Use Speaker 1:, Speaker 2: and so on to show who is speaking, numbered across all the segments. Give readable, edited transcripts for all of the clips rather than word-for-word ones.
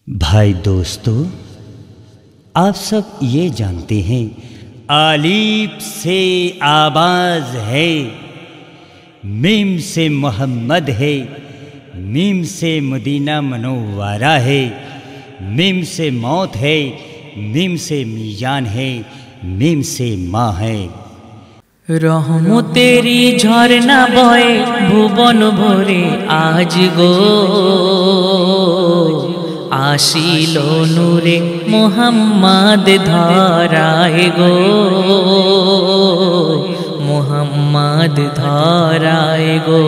Speaker 1: भाई दोस्तों, आप सब ये जानते हैं आलिफ से आवाज़ है, मीम से मोहम्मद है, मीम से मदीना मनव्वरा है, मीम से मौत है, मीम से मीजान है, मीम से माँ है।
Speaker 2: रहमतेरी झरना बहे भुवन भरे आज गो आशिल नूरे मोहम्मद धराए गो मोहम्मद धराए गो।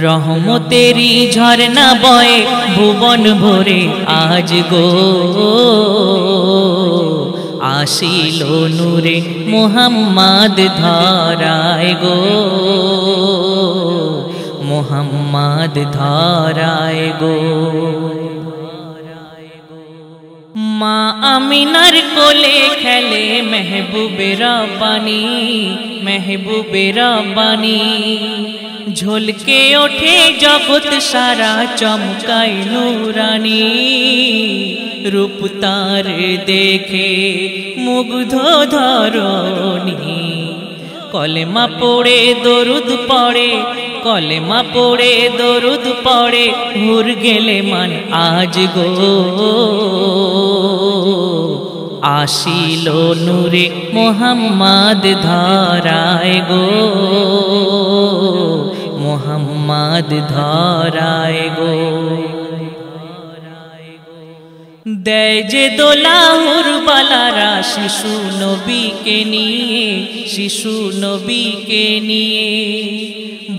Speaker 2: रहमतेरी झरना बहे भुवन भरे आज गो आशिल नूरे मोहम्मद धराए गो मोहम्मद धराए गो। मा आमिनार कोले खेले महबूबे रब्बानी महबूबे रब्बानी झलके ओठे जगत सारा चमकाई नूरानी रूप तार देखे मुग्ध धरणी कलेमा पड़े दरुद पड़े कलेमा पड़े दरुद पड़े हुर गेले मान आज गो आशिल नूरे मोहम्मद धराए गो मोहम्मद धराए गो। देय जे दोलाहुर बालारा शिशु नबी के निये शिशु नबी के निये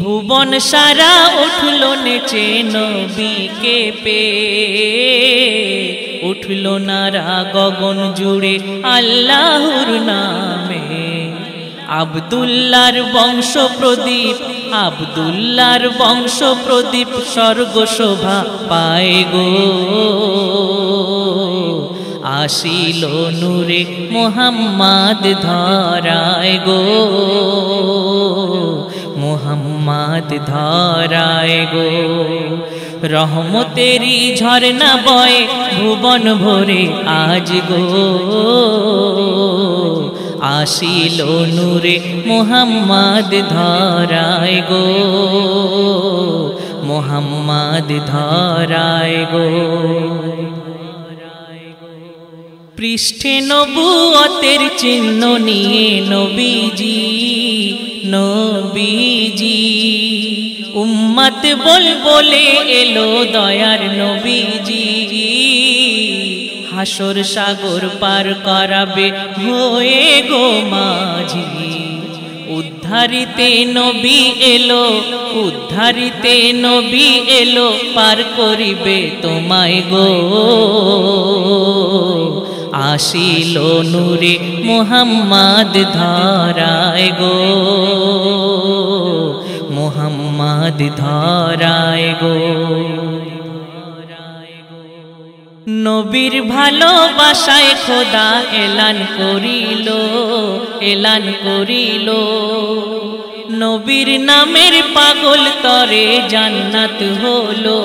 Speaker 2: भुवन सारा उठलो नेचे नबी के पे उठलो नारा गगन जुड़े आल्लाहुर नामे आब्दुल्लार वंश प्रदीप आब्दुल्लार वंश प्रदीप स्वर्ग शोभा पाए गो आशिल नूरे मोहम्मद धराए गो मोहम्मद धराए गो। रहमतेरी झरना बहे भुवन भरे आज गो आशिल नूरे मोहम्मद धराए गो मोहम्मद धराए गो। पृष्ठे नबुवतेर चिन्ह निये नबीजी नबीजी उम्मत बोल बोले एलो दयार नबीजी हासर सागर पार कराबे होए गो माझी उद्धारिते नबी एलो उद्धारिते नबी एलो पार करिबे तोमाय गो आशिल नूरे मोहम्मद धराए गो मोहम्मद धराए गो। नबीर भालोबासाय खोदा एलान करिलो नबीर नामेर पागल तरे जान्नात हलो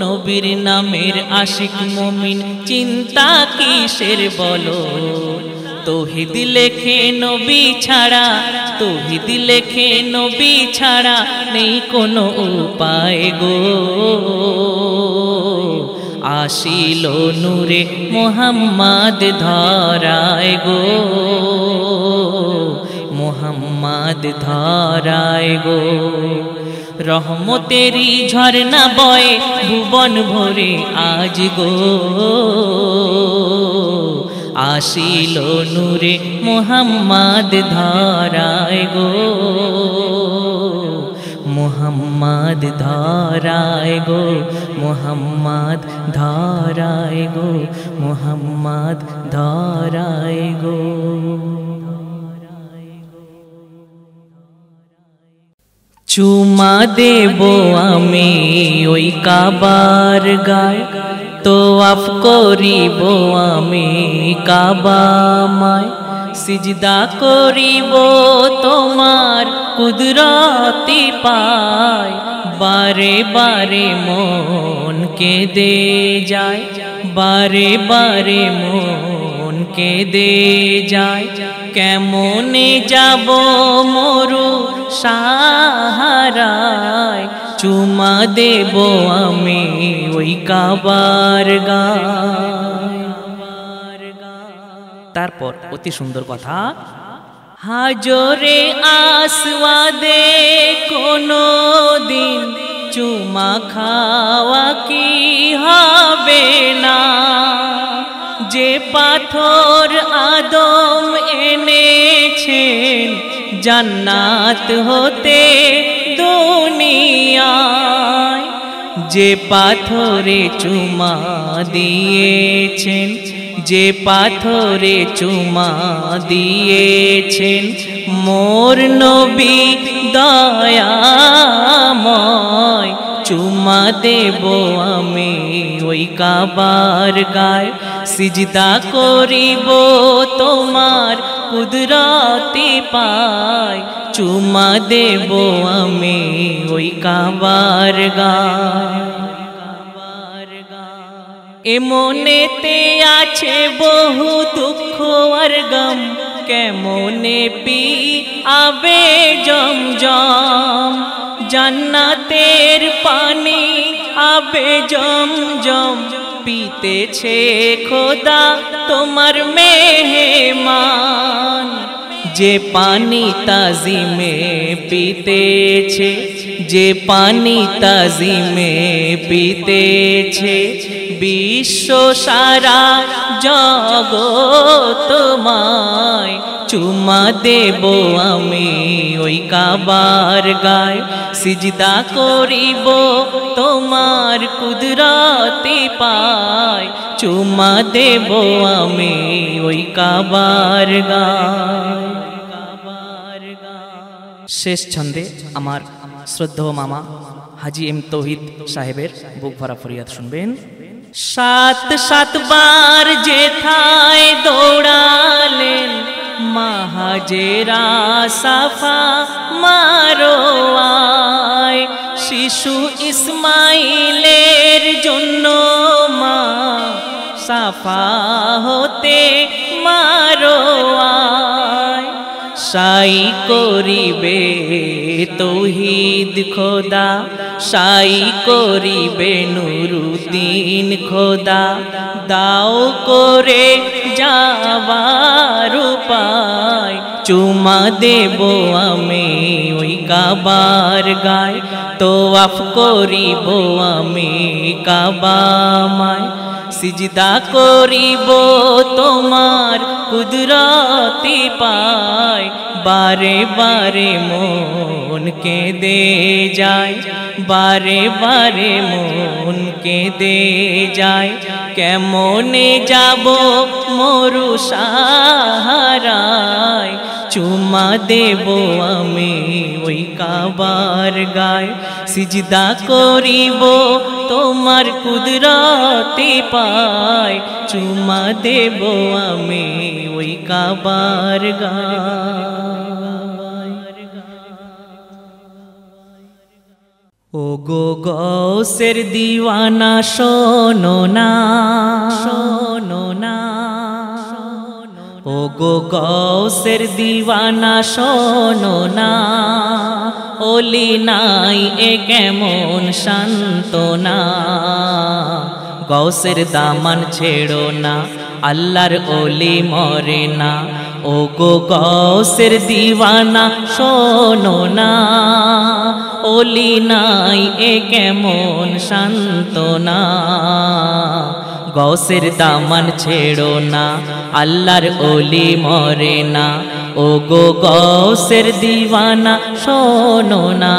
Speaker 2: नबीर नामेर आशिक मुमिन चिंता किसेर बोलो तौहीद लेखे नबी छाड़ा तौहीद लेखे नबी छाड़ा नहीं कोनो उपाय गो आशिल नूरे मोहम्मद धराए गो मोहम्मद धराए गो। रहमतेरी झरना बहे भुवन भरे आज गो आशिल नूरे मोहम्मद धराए गो मोहम्मद धराए गो मोहम्मद धराए गो मोहम्मद धराए गो। चुमा देबो आमी ओई काबार गाय तोआफ करिबो आमी काबा माय सिजदा करिबो तोमार कुदरती पाय বারে বারে মন কেঁদে যায়, বারে বারে মন কেঁদে যায়। কেমনে যাব মরু সাহারায়, চুমা দেব আমি ওই কাবার গায়। তারপর অতি সুন্দর কথা, হাজরে আসওয়াদে কোনো দিন চুমা খাওয়া কি হবে না, যে পাথর আদম এনেছেন জান্নাত হতে দুনিয়ায়, যে পাথরে চুমা দিয়েছেন, যে পাথরে চুমা দিয়েছেন মোর নবী দয়াময়, চুমা দেব আমি ওই কাবার গায়। সিজদা করিব তোমার কুদরতি পায়, চুমা দেব আমি ওই কাবার গায়। এমনেতে আছে বহু দুঃখ আর গম, কেমনে পি আবে জমজম, জান্নাতের পানি আবে জমজম, পিতেছে খোদা তোমার মেহমান, যে পানি তাজিমে পিতেছে, যে পানি তাজিমে পিতেছে বিশ্ব সারা জগৎময়, চুমা দেব আমি ওই কাবার গায়। সিজদা করিব তোমার কুদরতি পায়, চুমা দেব আমি ওই কাবার গায়। শেষ ছন্দে আমার শ্রদ্ধেয় মামা হাজি এম তৌহিদ সাহেবের বুক ভরা ফরিয়াদ শুনবেন। সাত সাতবার যেথায় দৌড়ালেন মাহাজেরা সাফা মারোয়ায়, শিশু ইসমাইলের জন্য মা সাফা হতে মারোয়ায়, সাই করিবে তৌহিদ খোদা, সাই করিবে নুরুদ্দিন খোদা, দাও করে যাবার উপায়, চুমা দেব আমি ওই কাবার গায়। তোয়াফ করিব আমি কাবামায়, সিজদা করিব তোমার কুদরতি পায়, বারে বারে মন কেঁদে যায়, বারে বারে মন কেঁদে যায়। কেমনে যাব মরু সাহারায়, চুমা দেব আমি ওই কাবার গায়। সিজদা করিব তোমার কুদরতি পায়, চুমা দেব আমি ওই কাবার গায়। ও গো গৌসের দিওয়ানা শোনো না, শোনো না, ও গো গৌসের দিওয়ানা শোনো না, ওলি নাই এ কেমন সান্ত্বনা, গৌসের দামান ছেড়ো না, আল্লাহর ওলি মরে না, ও গো গৌসের দিওয়ানা শোনো না, ওলি নাই এ কেমন সান্ত্বনা, গৌসের দামান ছেড়ো না, আল্লাহর ওলি মরে না, ও গো গৌসের দিওয়ানা শোনো না,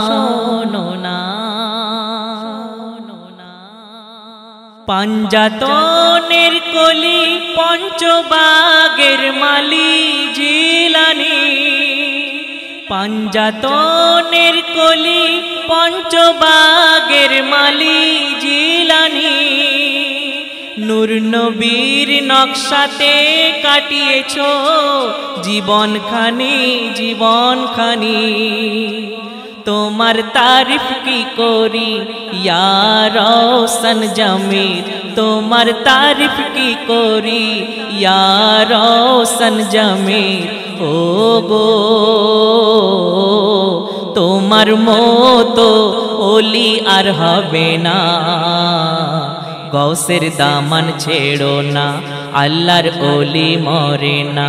Speaker 2: শোনো না। পাঞ্জাতনের কলি পঞ্চবাগের মালি জিলানি, পাঞ্জাতনের কলি পঞ্চবাগের মালি জিলানি, নূর নবীর নকশাতে কাটিয়েছো জীবনখানি, জীবনখানি, তোমার তারিফ কি করি ইয়া রওশন জমির, তোমার তারিফ কি করি ইয়া রওশন জমির। ও গো তোমার মতো ওলি আর হবে না, গৌসের দামান ছেড়ো না, আল্লাহর ওলি মরে না।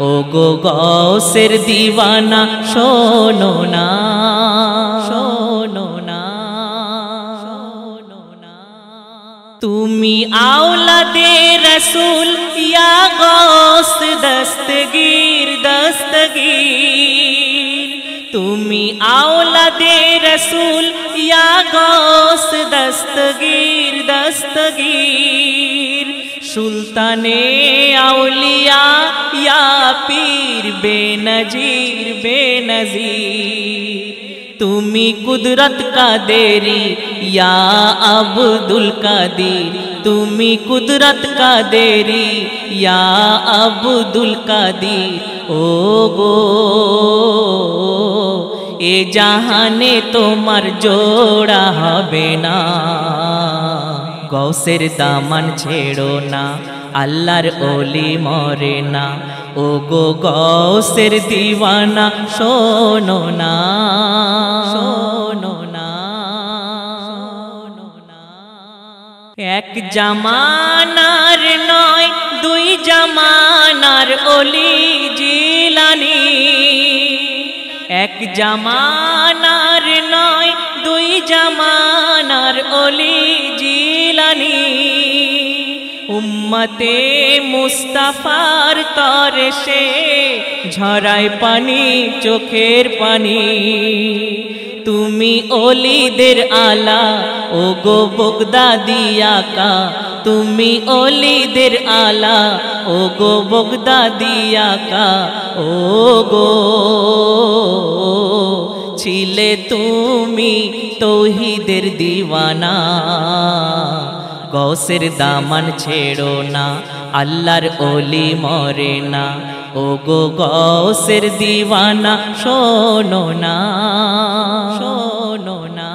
Speaker 2: ও গো গৌসের দিওয়ানা শোনো না, শোনো না, শোনো না। তুমি আওলাদে রসুল ইয়া গৌস দস্তগীর, দস্তগীর। তুমি আওলাদে রসুল ইয়া গৌস দস্তগীর, দস্তগীর। সুলতানে আউলিয়া ইয়া পীর বেনজির, বেনজির। তুমি কুদরত কাদেরি ইয়া আব্দুল কাদির, তুমি কুদরত কাদেরি ইয়া আব্দুল কাদির। ও গো এ জাহানে তোমার জোড়া হবে না, গৌসের দামান ছেড়ো না, আল্লাহর ওলি মরে না। ও গো গৌসের দিওয়ানা শোনো না, শোনো না, শোনো না। এক জামানার নয় দুই জামানার ওলি জিলানী, এক জামানার নয় দুই জামানার ওলি জিলানী। উম্মতে মুস্তাফার তরে সে ঝরায় পানি, চোখের পানি। তুমি ওলিদের আলা ও গো বগদাদি আকা, তুমি ওলিদের আলা ও গো বগদাদি আকা। ও গো ছিলে তুমি তৌহিদের দিওয়ানা, গৌসের দামান ছেড়ো না, আল্লাহর ওলি মরে না। ও গো গৌসের দিওয়ানা শোনো না, শোনো না,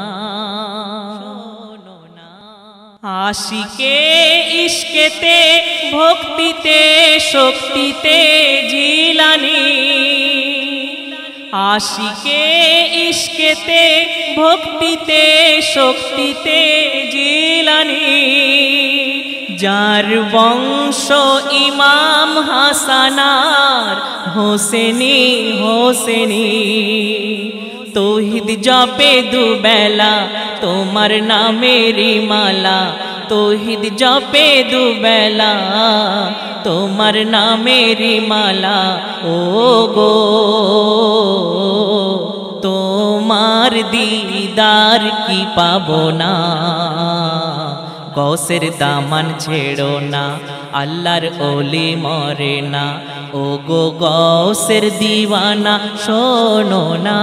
Speaker 2: শোনো না। আশিকে ইশকেতে ভক্তিতে শক্তিতে জিলানী, আশিকে ইশকেতে ভক্তিতে শক্তিতে জিলানী। যার বংশ ইমাম হাসানার হোসেনি, হোসেনি। তৌহিদ জপে দুবেলা তোমার নামেরই মালা, তৌহিদ জপে দুবেলা তোমার নামেরই মালা। ও গো তোমার দিদার কি পাবো না, গৌসের দামান ছেড়ো না, আল্লাহর ওলি মরে না। ও গো গৌসের দিওয়ানা শোনো না,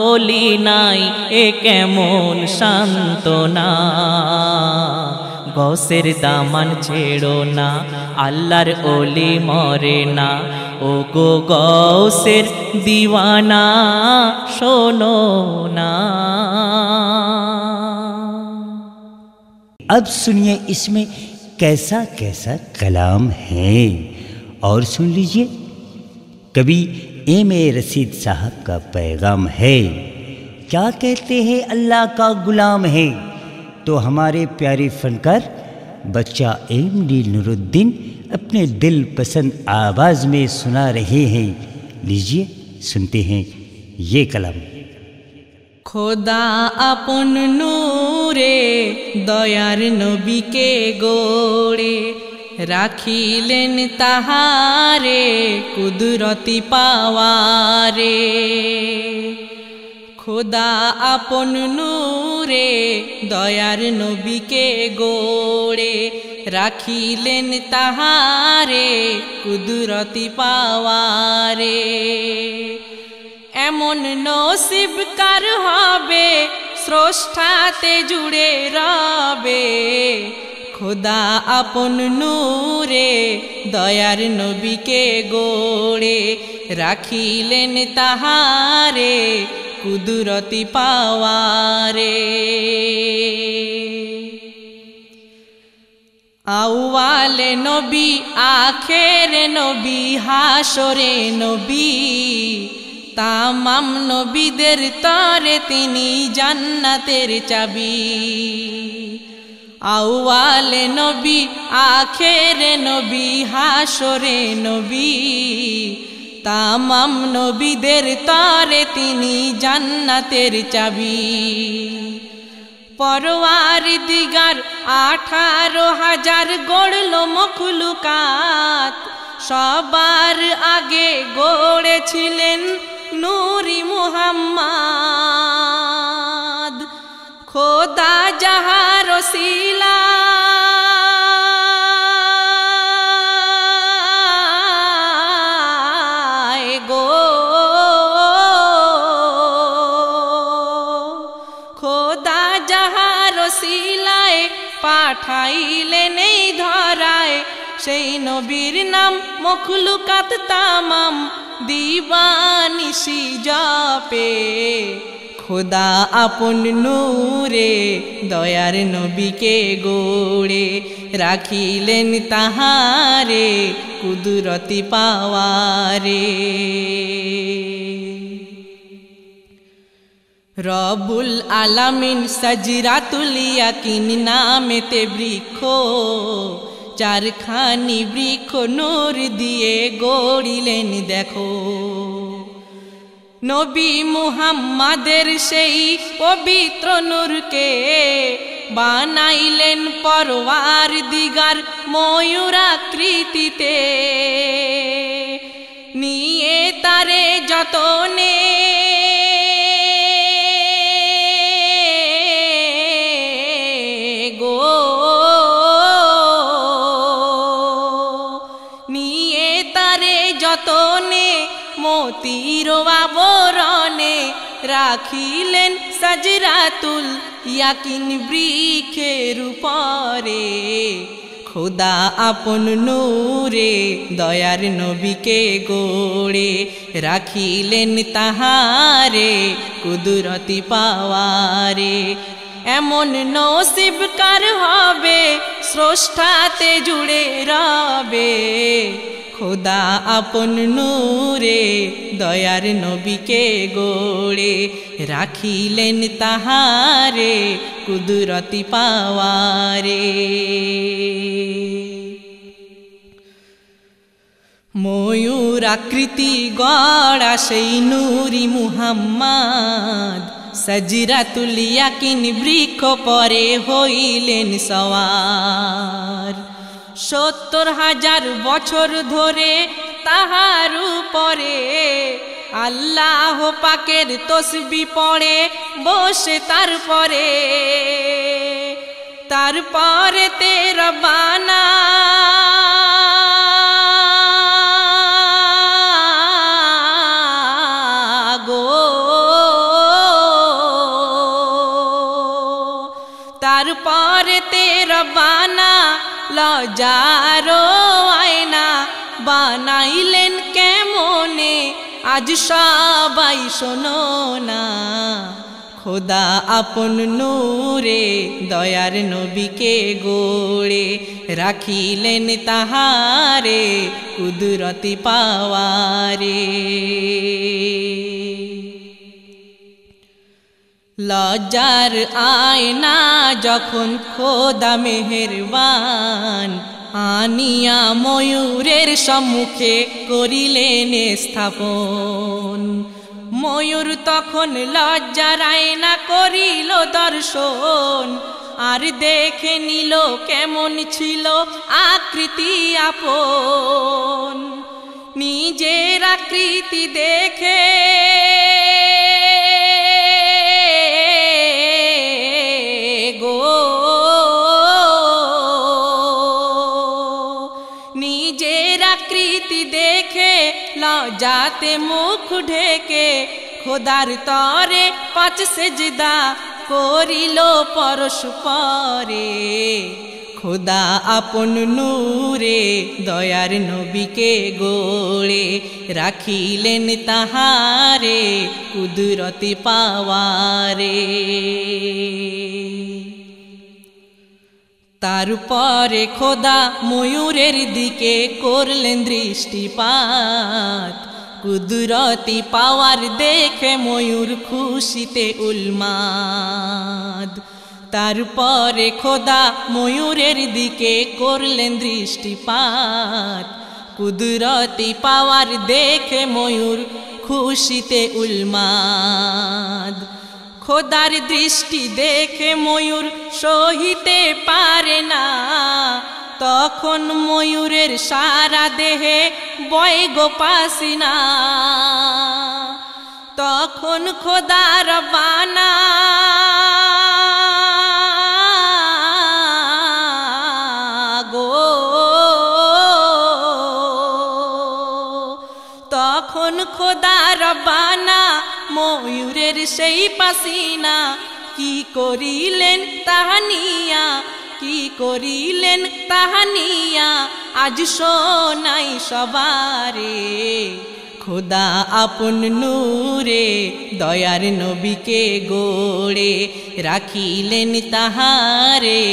Speaker 2: ওলি নাই এ কেমন সান্ত্বনা, গৌসের দামান ছেড়ো না, আল্লাহর ওলি মরে না। ও গো গৌসের দিওয়ানা শোনো না।
Speaker 1: अब सुनिए इसमें कैसा कैसा कलाम है, और सुन लीजिए कवि एम ए रशीद साहब का पैगाम है। क्या कहते हैं अल्लाह का गुलाम है, तो हमारे प्यारे फनकार बच्चा एम डी नूरुद्दीन अपने दिल पसंद आवाज़ में सुना रहे हैं। लीजिए सुनते हैं ये कलाम।
Speaker 2: খোদা আপন নূরে দয়ার নবীকে গড়ে রাখিলেন তাহারে কুদরতি পাওয়ারে। খোদা আপন নূরে দয়ার নবীকে গড়ে রাখিলেন তাহারে কুদরতি পাওয়ারে। এমন নসিব কার হবে স্রষ্টাতে জুড়ে রবে, খোদা আপন নূরে দয়ার নবীকে গড়ে রাখিলেন তাহারে কুদরতি পাওয়ারে। আউয়ালে নবী আখেরে নবী হাসরে নবী, তামাম নবীদের তরে তিনি জান্নাতের চাবি। আউয়ালে নবী আখেরে নবী হাসরে নবী, তামাম নবীদের তরে তিনি জান্নাতের চাবি। পরওয়ারদিগার 18,000 গড়ল মখলুকাত, সবার আগে গড়েছিলেন নূরি মুহাম্মদ। খোদা যাহার ওসিলা গো, খোদা যাহার ওসিলায় পাঠাইলেন এই ধরায়, সেই নবীর নাম মখলুকাত তামাম দিবানিশি জপে। খোদা আপন নূরে দয়ার নবীকে গড়ে, রাখিলেন তাহারে কুদরতি পাওয়ারে। রবুল আলামিন সাজরাতুল ইয়াকিন নামেতে বৃক্ষ, চারখানি বৃক্ষ নূর দিয়ে গড়িলেন দেখো। নবী মুহাম্মাদের সেই পবিত্র নূরকে বানাইলেন পরওয়ারদিগার ময়ূরাকৃতিতে, নিয়ে তারে যতনে গো, নিয়ে তারে যতনে মোতির আবরণে, রাখিলেন সাজরাতুল ইয়াকিন বৃক্ষের উপরে। খোদা আপন নূরে দয়ার নবীকে গড়ে, রাখিলেন তাহারে কুদরতি পাওয়ারে। এমন নসিব কার হবে স্রষ্টাতে জুড়ে রবে, খোদা আপন নূরে দয়ার নবীকে গড়ে, রাখিলেন তাহারে কুদরতি পাওয়ারে। ময়ূরাকৃতি গড়া সেই নূরি মুহাম্মদ, সাজরাতুল ইয়াকিন বৃক্ষ পরে হইলেন সওয়ার। 70,000 বছর ধরে তাহার উপরে আল্লাহ পাকের তসবিহ পড়ে বসে, তারপরে তে রব্বানা গো, তারপরে তে রব্বানা লজারো আয়না বানাইলেন কেমনে, আজ সবাই শোনো না। খোদা আপন নূরে দয়ার নবীকে গড়ে, রাখিলেন তাহারে কুদরতি পাওয়ারে। লজ্জার আয়না যখন খোদা মেহেরবান, আনিয়া ময়ূরের সম্মুখে করিলেন স্থাপন। ময়ূর তখন লজ্জার আয়না করিল দর্শন, আর দেখে নিল কেমন ছিল আকৃতি আপন। নিজের আকৃতি দেখে নিজের আকৃতি দেখে লজ্জাতে মুখ ঢেকে, খোদার তরে 5 সেজদা করিল পরস্পরে।
Speaker 3: খোদা আপন নূরে দয়ার নবীকে গোড়ে রাখিলেন তাহারে কুদরতি পাওয়ারে। তারপরে খোদা ময়ূরের দিকে করলেন দৃষ্টিপাত, কুদরতি পাওয়ার দেখে ময়ূর খুশিতে উন্মাদ। তারপরে খোদা ময়ূরের দিকে করলেন দৃষ্টিপাত, কুদরতি পাওয়ার দেখে ময়ূর খুশিতে উন্মাদ। খোদার দৃষ্টি দেখে ময়ূর সহিতে পারে না, তখন ময়ূরের সারা দেহে বয় গো পাসিনা। তখন খোদা রব্বানা গো, তখন খোদা রব্বানা ময়ূরের সেই পাসিনা কি করিলেন তাহানিয়া, কি করিলেন তাহানিয়া আজ শোনাই সবারে। খোদা আপন নূরে দয়ার নবীকে গোড়ে রাখিলেন তাহারে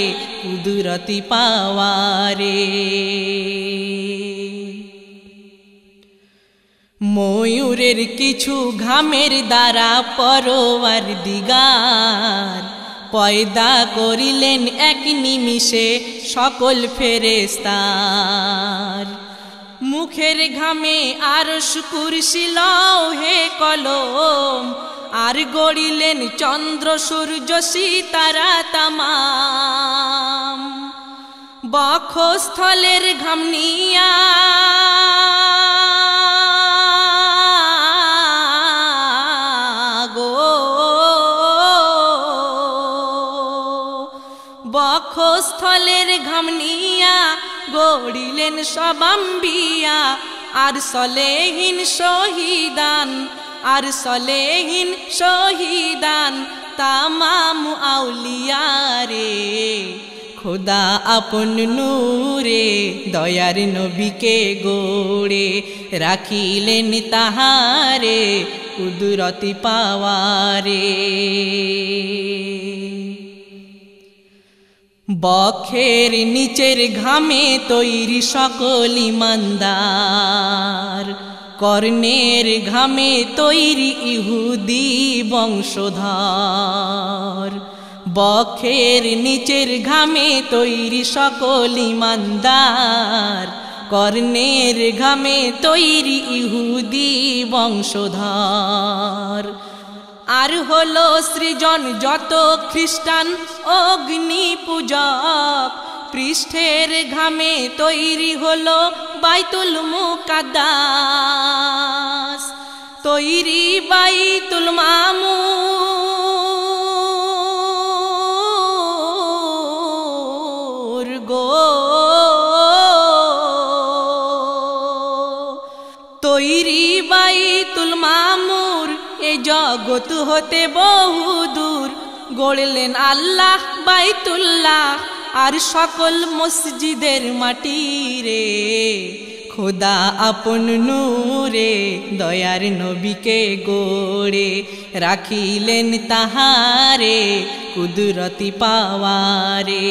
Speaker 3: কুদরতি পাওয়ারে। ময়ূরের কিছু ঘামের দ্বারা পরওয়ারদিগার পয়দা করিলেন এক নিমিষে সকল ফেরেশতার। মুখের ঘামে আরশ কুরসি লৌহে কলম, আর গড়িলেন চন্দ্র সূর্য সিতারা তামাম। বক্ষস্থলের ঘাম নিয়া বক্ষস্থলের ঘাম নিয়া গড়িলেন সব আম্বিয়া, আর সলেহীন শহীদান, আর সলেহীন শহীদান তামাম আউলিয়া রে। খোদা আপন নূরে দয়ার নবীকে গোড়ে রাখিলেন তাহারে কুদরতি পাওয়ারে। বক্ষের নিচের ঘামে তৈরি সকল ইমানদার, কর্ণের ঘামে তৈরি ইহুদি বংশধর। বক্ষের নিচের ঘামে তৈরি সকল ইমানদার, কর্ণের ঘামে তৈরি ইহুদি বংশধর। আর হলো সৃজন যত খ্রিস্টান অগ্নি পূজক, পৃষ্ঠের ঘামে তৈরি হলো বাইতুল মুকাদ্দাস, তৈরি বাইতুল মামুর গো, তৈরি বাইতুল মামুর। এ জগৎ হতে বহু দূর গড়লেন আল্লাহ বাইতুল্লাহ, আর সকল মসজিদের মাটি রে। খোদা আপন নূরে দয়ার নবীকে গোড়ে রাখিলেন তাহারে কুদরতি পাওয়ারে।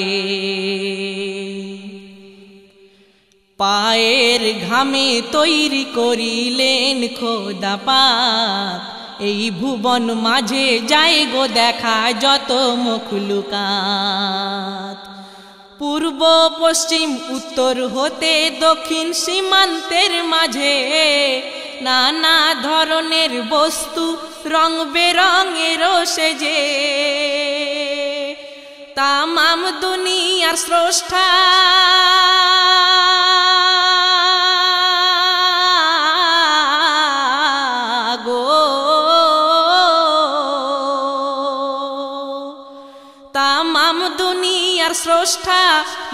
Speaker 3: পায়ের ঘামে তৈরি করিলেন খোদা পাক, এই ভুবন মাঝে যায় গো দেখা যত মখলুকাত। পূর্ব পশ্চিম উত্তর হতে দক্ষিণ সীমান্তের মাঝে নানা ধরনের বস্তু রং বেরঙের সেজে। তামাম দুনিয়ার স্রষ্টা তামাম দুনিয়ার স্রষ্টা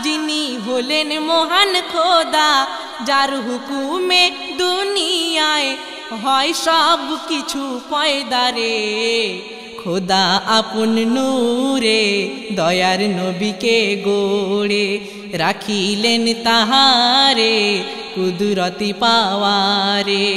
Speaker 3: যিনি হলেন মহান খোদা, যার হুকুমে দুনিয়ায় হয় সব কিছু পয়দা রে। খোদা আপন নূরে দয়ার নবীকে গড়ে রাখিলেন তাহারে কুদরতি পাওয়ারে।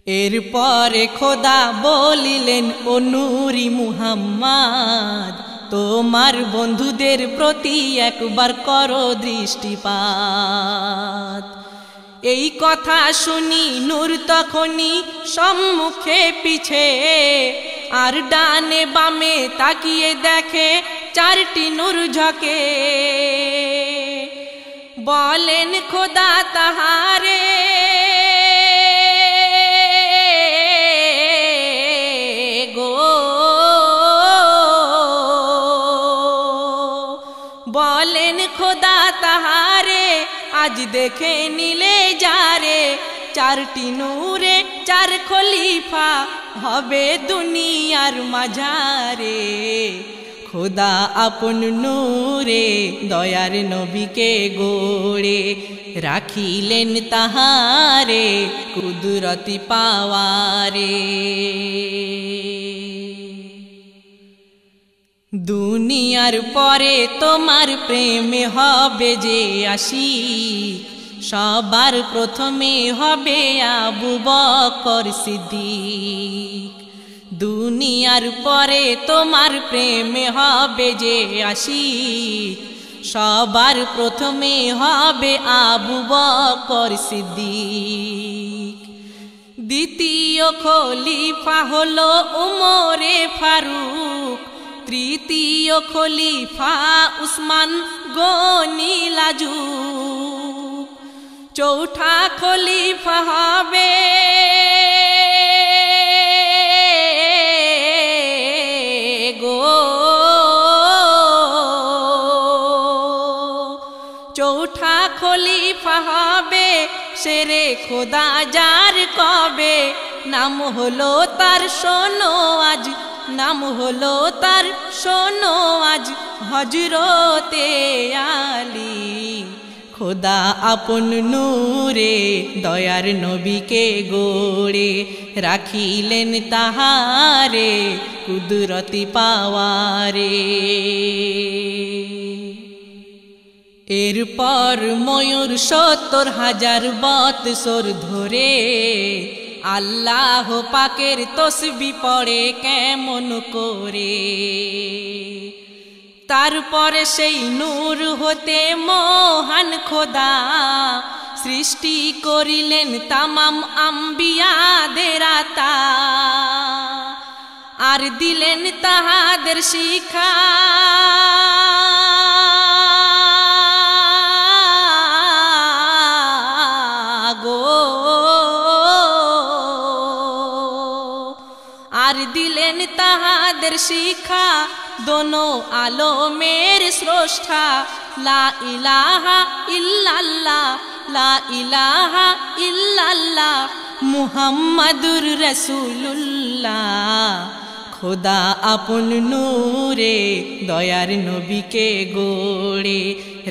Speaker 3: এরপরে খোদা বলিলেন ও নূরি মুহাম্মদ তোমার বন্ধুদের প্রতি একবার করো দৃষ্টিপাত। এই কথা শুনি নূর তখনই সম্মুখে পিছে আর ডানে বামে তাকিয়ে দেখে চারটি নূর ঝকে। বলেন খোদা তাহারে বলেন খোদা তাহারে আজ দেখে নিলে যারে চারটি নূরে চার খলিফা হবে দুনিয়ার মাঝারে। খোদা আপন নূরে দয়ার নবীকে গড়ে রাখিলেন তাহারে কুদরতি পাওয়ারে। দুনিয়ার পরে তোমার প্রেমে হবে যে আশিক সবার প্রথমে হবে আবু বকর সিদ্দিক। দুনিয়ার পরে তোমার প্রেমে হবে যে আশিক সবার প্রথমে হবে আবু বকর সিদ্দিক। দ্বিতীয় খলিফা হলো উমরে ফারুক। তৃতীয় খলিফা উসমান গনি লাজুক। চৌথা খলিফা হবে চৌথা খলিফা হবে শেরে খোদা যার কবে নাম হলো তার শোনো আজ নাম হলো তার শোনো আজ হযরতে আলী। খোদা আপন নূরে দয়ার নবীকে গড়ে রাখিলেন তাহারে কুদরতি পাওয়ারে। এরপর ময়ূর ৭০,০০০ বৎসর ধরে আল্লাহ পাকের তসবিহ পড়ে কেমন করে। তারপরে সেই নূর হতে মহান খোদা সৃষ্টি করিলেন তামাম আম্বিয়াদের আতা আর দিলেন তাহাদের শিক্ষা। আর দিলেন তাহাদের শিক্ষা দোনো আলমের স্রষ্টা লা ইলাহা ইল্লাল্লাহ লা ইলাহা ইল্লাল্লাহ মুহাম্মাদুর রাসূলুল্লাহ। খোদা আপন নূরে দয়ার নবীকে গড়ে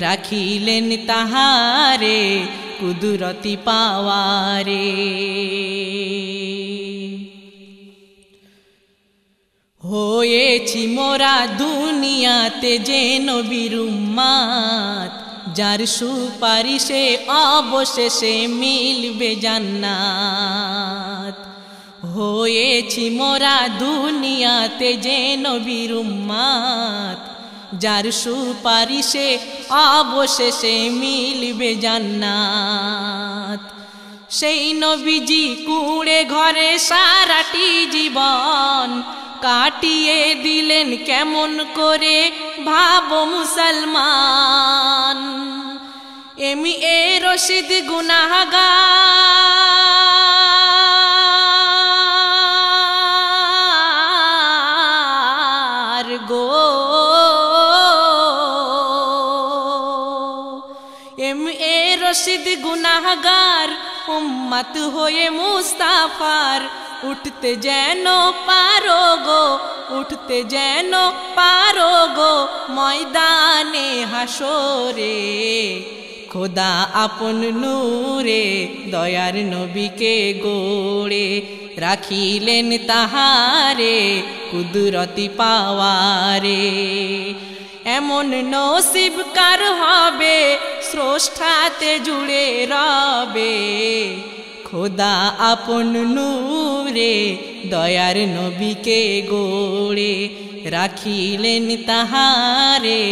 Speaker 3: রাখিলেন তাহারে কুদরতি পাওয়ারে। হয়েছি মোরা দুনিয়াতে যে নবীর উম্মত যার সুপারিশে অবশেষে মিলবে জান্নাত। হয়েছি মোরা দুনিয়াতে যে নবীর উম্মত যার সুপারিশে অবশেষে মিলবে জান্নাত। সেই নবীজি কুঁড়ে ঘরে সারাটি জীবন কাটিয়ে দিলেন কেমন করে ভাবো মুসলমান। এমি এ রশিদ গুনাহগার গো এমি এ রশিদ গুনাহগার উম্মত হয়ে মুস্তাফার উঠতে যেন পারো গো উঠতে যেন পারো গো ময়দানে হাসরে। খোদা আপন নূরে দয়ার নবীকে গোড়ে রাখিলেন তাহারে কুদরতি পাওয়ারে। এমন নসিব কার হবে স্রষ্টাতে জুড়ে রবে, খোদা আপন নূরে দয়ার নবীকে গোড়ে রাখিলেন তাহারে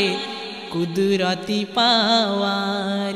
Speaker 3: কুদরতি পাওয়ারে।